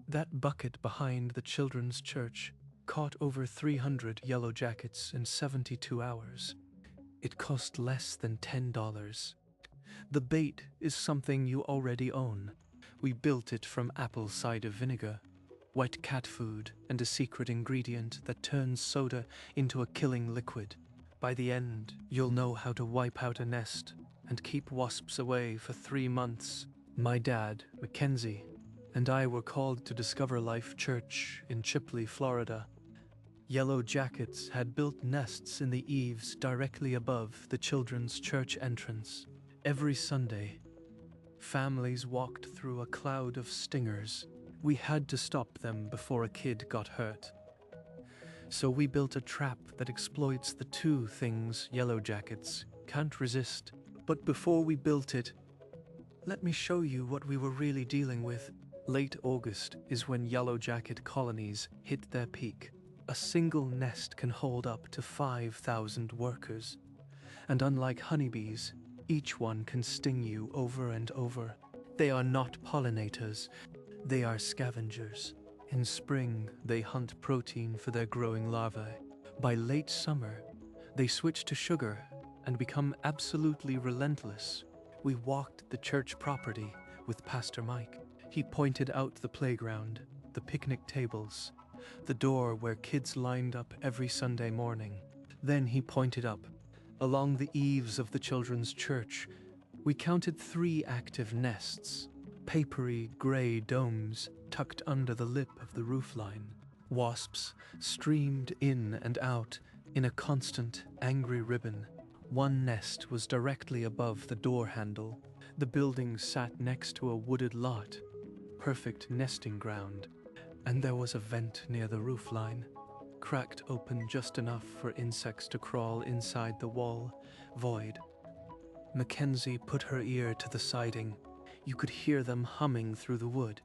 That bucket behind the children's church caught over 300 yellow jackets in 72 hours. It cost less than $10. The bait is something you already own. We built it from apple cider vinegar, wet cat food, and a secret ingredient that turns soda into a killing liquid. By the end, you'll know how to wipe out a nest and keep wasps away for 3 months. My dad, Mackenzie, and I were called to Discover Life Church in Chipley, Florida. Yellowjackets had built nests in the eaves directly above the children's church entrance. Every Sunday, families walked through a cloud of stingers. We had to stop them before a kid got hurt. So we built a trap that exploits the two things yellowjackets can't resist. But before we built it, let me show you what we were really dealing with. Late August is when yellowjacket colonies hit their peak. A single nest can hold up to 5,000 workers. And unlike honeybees, each one can sting you over and over. They are not pollinators, they are scavengers. In spring, they hunt protein for their growing larvae. By late summer, they switch to sugar and become absolutely relentless. We walked the church property with Pastor Mike. He pointed out the playground, the picnic tables, the door where kids lined up every Sunday morning. Then he pointed up. Along the eaves of the children's church, we counted 3 active nests, papery gray domes tucked under the lip of the roofline. Wasps streamed in and out in a constant, angry ribbon. One nest was directly above the door handle. The building sat next to a wooded lot, perfect nesting ground, and there was a vent near the roofline, cracked open just enough for insects to crawl inside the wall void. Mackenzie put her ear to the siding. You could hear them humming through the wood.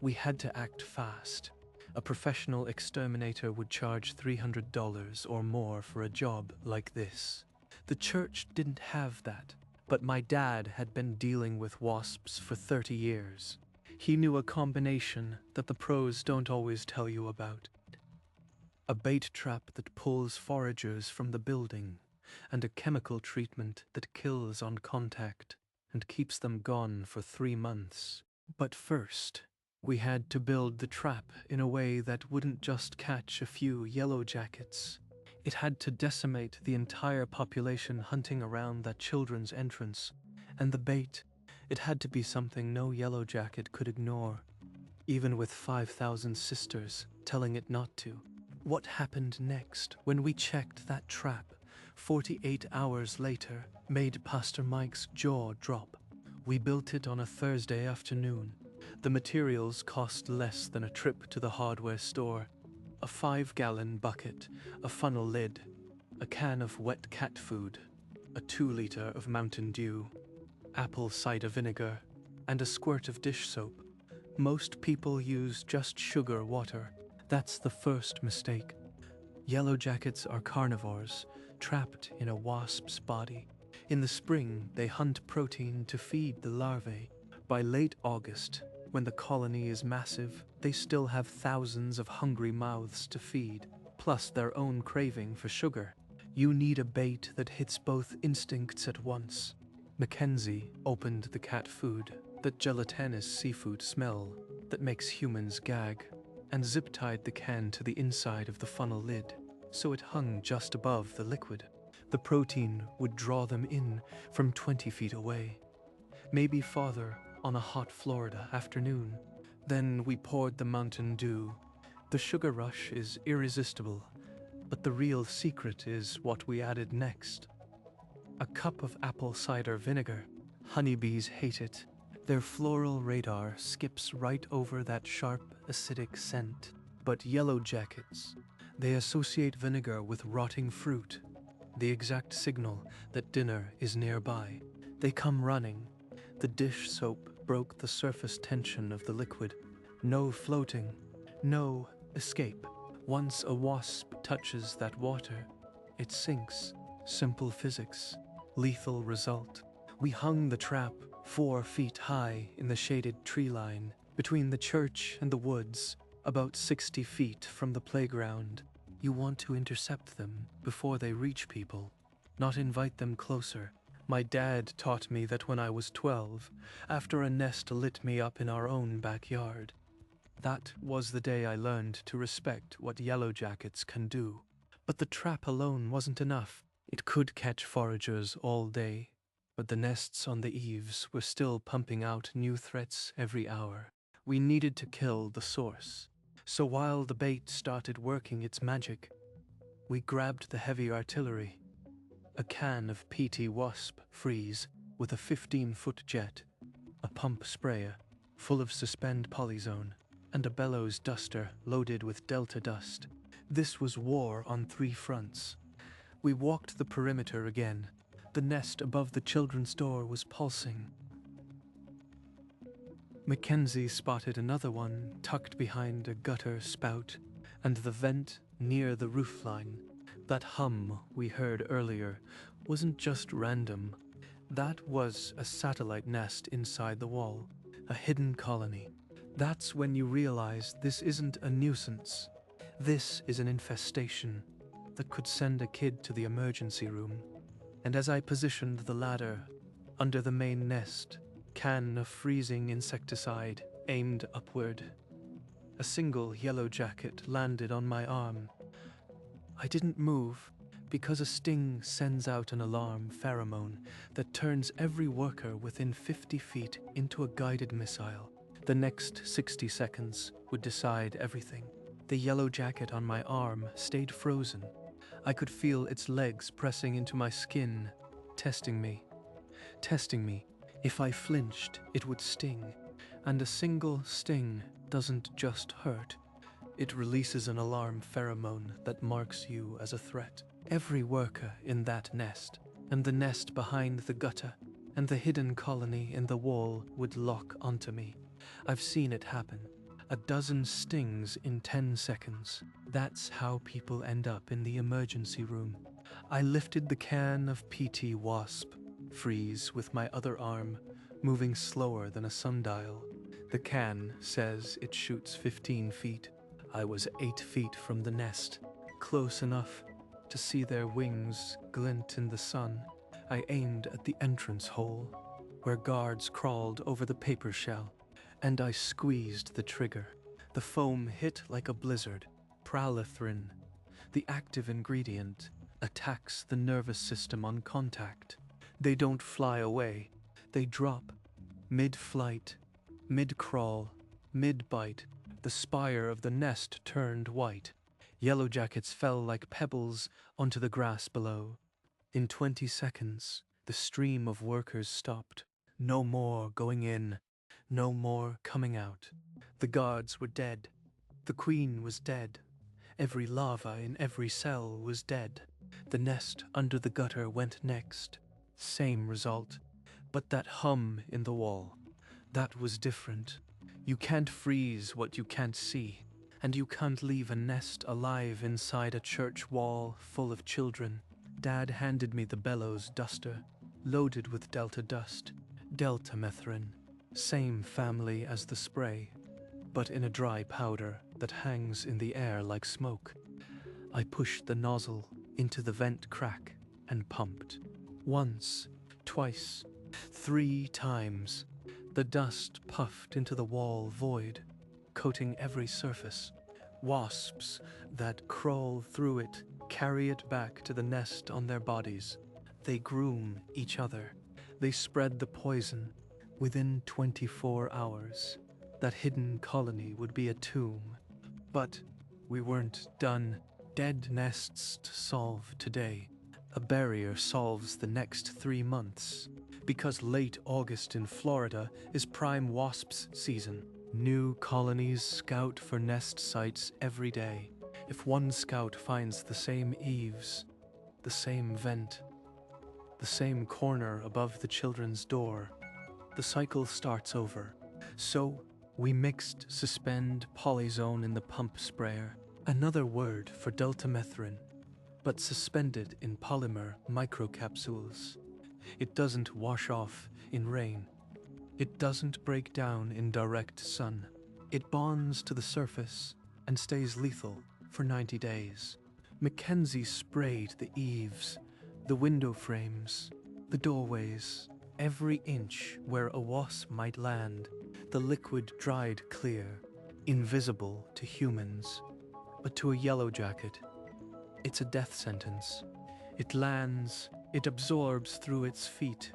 We had to act fast. A professional exterminator would charge $300 or more for a job like this. The church didn't have that, but my dad had been dealing with wasps for 30 years. He knew a combination that the pros don't always tell you about. A bait trap that pulls foragers from the building, and a chemical treatment that kills on contact and keeps them gone for 3 months. But first, we had to build the trap in a way that wouldn't just catch a few yellowjackets. It had to decimate the entire population hunting around that children's entrance. And the bait, it had to be something no yellowjacket could ignore, even with 5,000 sisters telling it not to. What happened next when we checked that trap 48 hours later made Pastor Mike's jaw drop. We built it on a Thursday afternoon. The materials cost less than a trip to the hardware store. A 5-gallon bucket, a funnel lid, a can of wet cat food, a 2-liter of Mountain Dew, apple cider vinegar, and a squirt of dish soap. Most people use just sugar water. That's the first mistake. Yellowjackets are carnivores, trapped in a wasp's body. In the spring, they hunt protein to feed the larvae. By late August, when the colony is massive, they still have thousands of hungry mouths to feed, plus their own craving for sugar. You need a bait that hits both instincts at once. Mackenzie opened the cat food, that gelatinous seafood smell that makes humans gag, and zip-tied the can to the inside of the funnel lid, so it hung just above the liquid. The protein would draw them in from 20 feet away, maybe farther on a hot Florida afternoon. Then we poured the Mountain Dew. The sugar rush is irresistible, but the real secret is what we added next. A cup of apple cider vinegar. Honeybees hate it. Their floral radar skips right over that sharp, acidic scent. But yellowjackets, they associate vinegar with rotting fruit, the exact signal that dinner is nearby. They come running. The dish soap broke the surface tension of the liquid. No floating, no escape. Once a wasp touches that water, it sinks. Simple physics, lethal result. We hung the trap 4 feet high in the shaded tree line. Between the church and the woods, about 60 feet from the playground, you want to intercept them before they reach people, not invite them closer. My dad taught me that when I was 12, after a nest lit me up in our own backyard. That was the day I learned to respect what yellowjackets can do. But the trap alone wasn't enough. It could catch foragers all day, but the nests on the eaves were still pumping out new threats every hour. We needed to kill the source. So while the bait started working its magic, we grabbed the heavy artillery. A can of PT Wasp freeze with a 15-foot jet, a pump sprayer full of suspend polyzone, and a bellows duster loaded with delta dust. This was war on 3 fronts. We walked the perimeter again. The nest above the children's door was pulsing. Mackenzie spotted another one tucked behind a gutter spout, and the vent near the roofline. That hum we heard earlier wasn't just random. That was a satellite nest inside the wall, a hidden colony. That's when you realize this isn't a nuisance. This is an infestation that could send a kid to the emergency room. And as I positioned the ladder under the main nest, can of freezing insecticide aimed upward, a single yellow jacket landed on my arm. I didn't move because a sting sends out an alarm pheromone that turns every worker within 50 feet into a guided missile. The next 60 seconds would decide everything. The yellow jacket on my arm stayed frozen. I could feel its legs pressing into my skin, testing me. If I flinched, it would sting. And a single sting doesn't just hurt. It releases an alarm pheromone that marks you as a threat. Every worker in that nest, and the nest behind the gutter, and the hidden colony in the wall would lock onto me. I've seen it happen. 12 stings in 10 seconds. That's how people end up in the emergency room. I lifted the can of PT Wasp freeze with my other arm, moving slower than a sundial. The can says it shoots 15 feet. I was 8 feet from the nest, close enough to see their wings glint in the sun. I aimed at the entrance hole, where guards crawled over the paper shell, and I squeezed the trigger. The foam hit like a blizzard. Pralethrin, the active ingredient, attacks the nervous system on contact. They don't fly away. They drop. Mid-flight, mid-crawl, mid-bite. The spire of the nest turned white. Yellowjackets fell like pebbles onto the grass below. In 20 seconds, the stream of workers stopped. No more going in. No more coming out. The guards were dead. The queen was dead. Every larva in every cell was dead. The nest under the gutter went next. Same result. But that hum in the wall, that was different. You can't freeze what you can't see, and you can't leave a nest alive inside a church wall full of children. Dad handed me the bellows duster, loaded with delta dust, deltamethrin, same family as the spray, but in a dry powder that hangs in the air like smoke. I pushed the nozzle into the vent crack and pumped. Once, twice, 3 times. The dust puffed into the wall void, coating every surface. Wasps that crawl through it carry it back to the nest on their bodies. They groom each other. They spread the poison. Within 24 hours, that hidden colony would be a tomb. But we weren't done. Dead nests to solve today. A barrier solves the next 3 months. Because late August in Florida is prime wasps season. New colonies scout for nest sites every day. If one scout finds the same eaves, the same vent, the same corner above the children's door, the cycle starts over. So we mixed suspend polyzone in the pump sprayer, another word for deltamethrin, but suspended in polymer microcapsules. It doesn't wash off in rain. It doesn't break down in direct sun. It bonds to the surface and stays lethal for 90 days. Mackenzie sprayed the eaves, the window frames, the doorways, every inch where a wasp might land. The liquid dried clear, invisible to humans, but to a yellow jacket, it's a death sentence. It lands, it absorbs through its feet,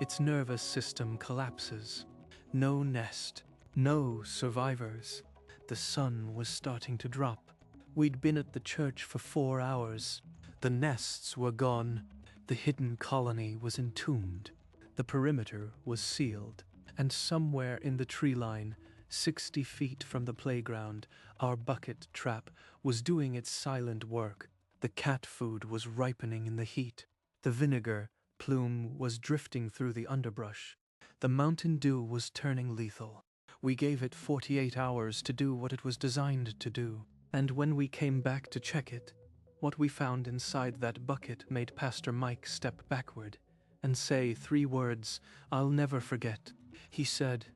its nervous system collapses. No nest, no survivors. The sun was starting to drop. We'd been at the church for 4 hours. The nests were gone. The hidden colony was entombed. The perimeter was sealed. And somewhere in the tree line, 60 feet from the playground, our bucket trap was doing its silent work. The cat food was ripening in the heat. The vinegar plume was drifting through the underbrush. The Mountain Dew was turning lethal. We gave it 48 hours to do what it was designed to do. And when we came back to check it, what we found inside that bucket made Pastor Mike step backward and say 3 words I'll never forget. He said,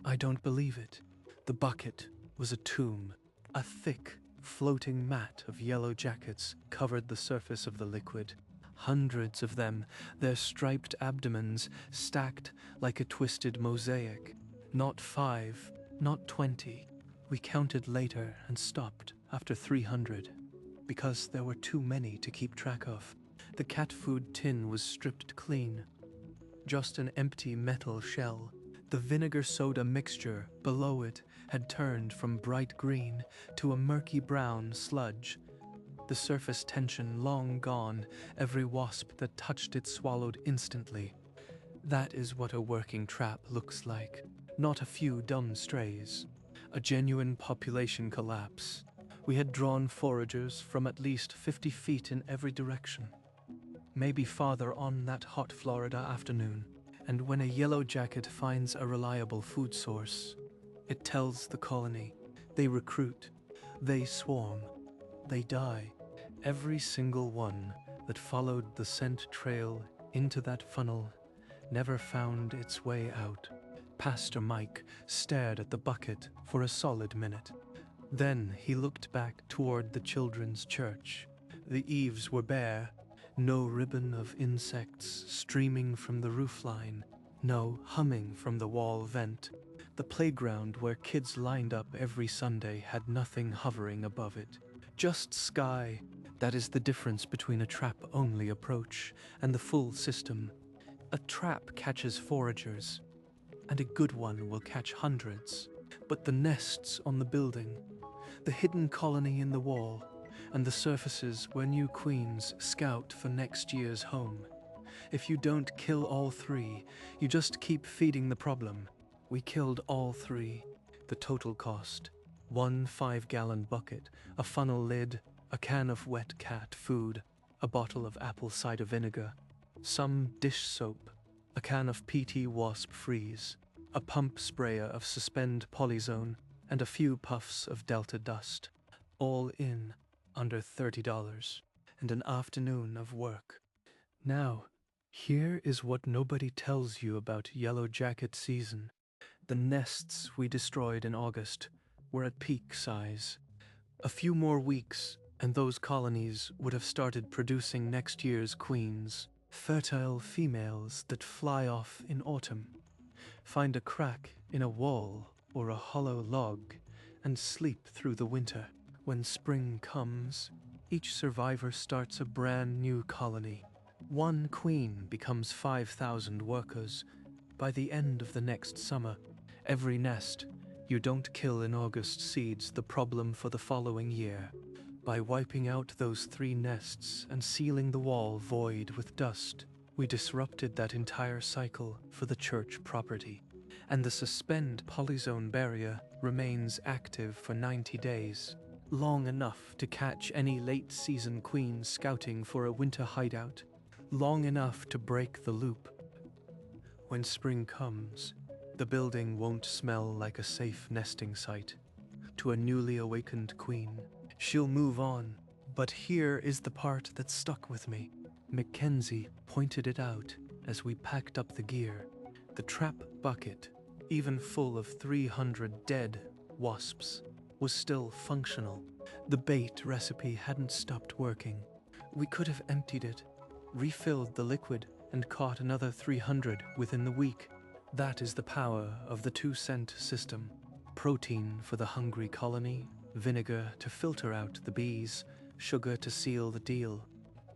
"I don't believe it." The bucket was a tomb. A thick, floating mat of yellow jackets covered the surface of the liquid. Hundreds of them, their striped abdomens stacked like a twisted mosaic. Not 5, not 20. We counted later and stopped after 300, because there were too many to keep track of. The cat food tin was stripped clean. Just an empty metal shell. The vinegar soda mixture below it had turned from bright green to a murky brown sludge. The surface tension long gone, every wasp that touched it swallowed instantly. That is what a working trap looks like. Not a few dumb strays. A genuine population collapse. We had drawn foragers from at least 50 feet in every direction. Maybe farther on that hot Florida afternoon. And when a yellow jacket finds a reliable food source, it tells the colony. They recruit. They swarm. They die. Every single one that followed the scent trail into that funnel never found its way out. Pastor Mike stared at the bucket for a solid minute. Then he looked back toward the children's church. The eaves were bare, no ribbon of insects streaming from the roofline, no humming from the wall vent. The playground where kids lined up every Sunday had nothing hovering above it. Just sky. That is the difference between a trap-only approach and the full system. A trap catches foragers, and a good one will catch hundreds. But the nests on the building, the hidden colony in the wall, and the surfaces where new queens scout for next year's home. If you don't kill all 3, you just keep feeding the problem. We killed all 3. The total cost: 1 5-gallon bucket, a funnel lid, a can of wet cat food, a bottle of apple cider vinegar, some dish soap, a can of PT Wasp Freeze, a pump sprayer of Suspend Polyzone, and a few puffs of Delta dust. All in under $30, and an afternoon of work. Now, here is what nobody tells you about yellow jacket season. The nests we destroyed in August were at peak size. A few more weeks, and those colonies would have started producing next year's queens, fertile females that fly off in autumn, find a crack in a wall or a hollow log, and sleep through the winter. When spring comes, each survivor starts a brand new colony. 1 queen becomes 5,000 workers. By the end of the next summer, every nest you don't kill in August seeds the problem for the following year. By wiping out those 3 nests and sealing the wall void with dust, we disrupted that entire cycle for the church property. And the Suspend Polyzone barrier remains active for 90 days. Long enough to catch any late-season queens scouting for a winter hideout. Long enough to break the loop. When spring comes, the building won't smell like a safe nesting site. To a newly awakened queen, she'll move on. But here is the part that stuck with me. Mackenzie pointed it out as we packed up the gear. The trap bucket, even full of 300 dead wasps was still functional. The bait recipe hadn't stopped working. We could have emptied it, refilled the liquid, and caught another 300 within the week. That is the power of the 2-cent system. Protein for the hungry colony, vinegar to filter out the bees, sugar to seal the deal.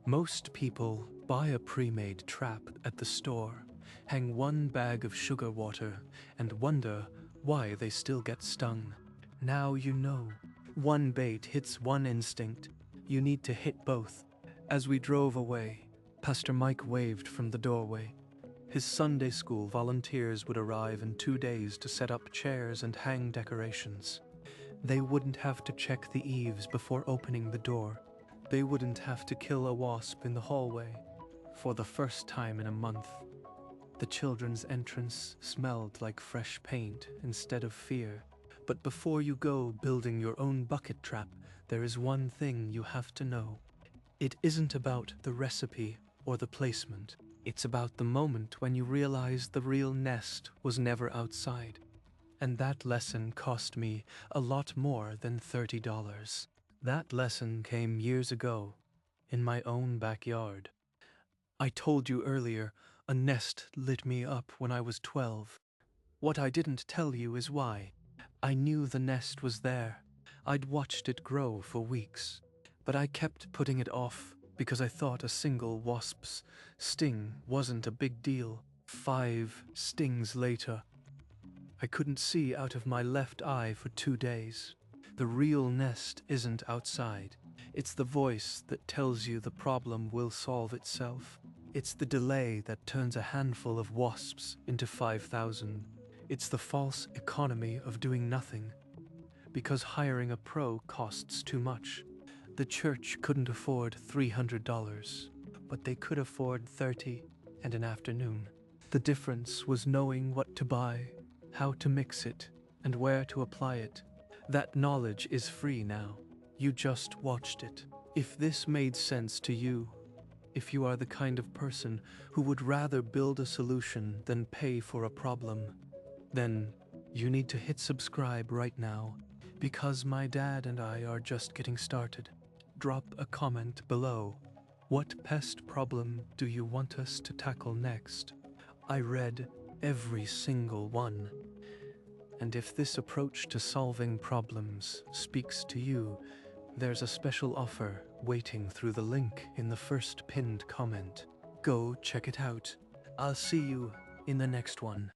Most people buy a pre-made trap at the store, hang one bag of sugar water, and wonder why they still get stung. Now you know. One bait hits one instinct. You need to hit both. As we drove away, Pastor Mike waved from the doorway. His Sunday school volunteers would arrive in 2 days to set up chairs and hang decorations. They wouldn't have to check the eaves before opening the door. They wouldn't have to kill a wasp in the hallway. For the first time in a month, the children's entrance smelled like fresh paint instead of fear. But before you go building your own bucket trap, there is one thing you have to know. It isn't about the recipe or the placement. It's about the moment when you realize the real nest was never outside. And that lesson cost me a lot more than $30. That lesson came years ago, in my own backyard. I told you earlier, a nest lit me up when I was 12. What I didn't tell you is why. I knew the nest was there. I'd watched it grow for weeks. But I kept putting it off because I thought a single wasp's sting wasn't a big deal. 5 stings later, I couldn't see out of my left eye for 2 days. The real nest isn't outside. It's the voice that tells you the problem will solve itself. It's the delay that turns a handful of wasps into 5,000. It's the false economy of doing nothing, because hiring a pro costs too much. The church couldn't afford $300, but they could afford $30 and an afternoon. The difference was knowing what to buy, how to mix it, and where to apply it. That knowledge is free now. You just watched it. If this made sense to you, if you are the kind of person who would rather build a solution than pay for a problem, then you need to hit subscribe right now, because my dad and I are just getting started. Drop a comment below. What pest problem do you want us to tackle next? I read every single one. And if this approach to solving problems speaks to you, there's a special offer waiting through the link in the first pinned comment. Go check it out. I'll see you in the next one.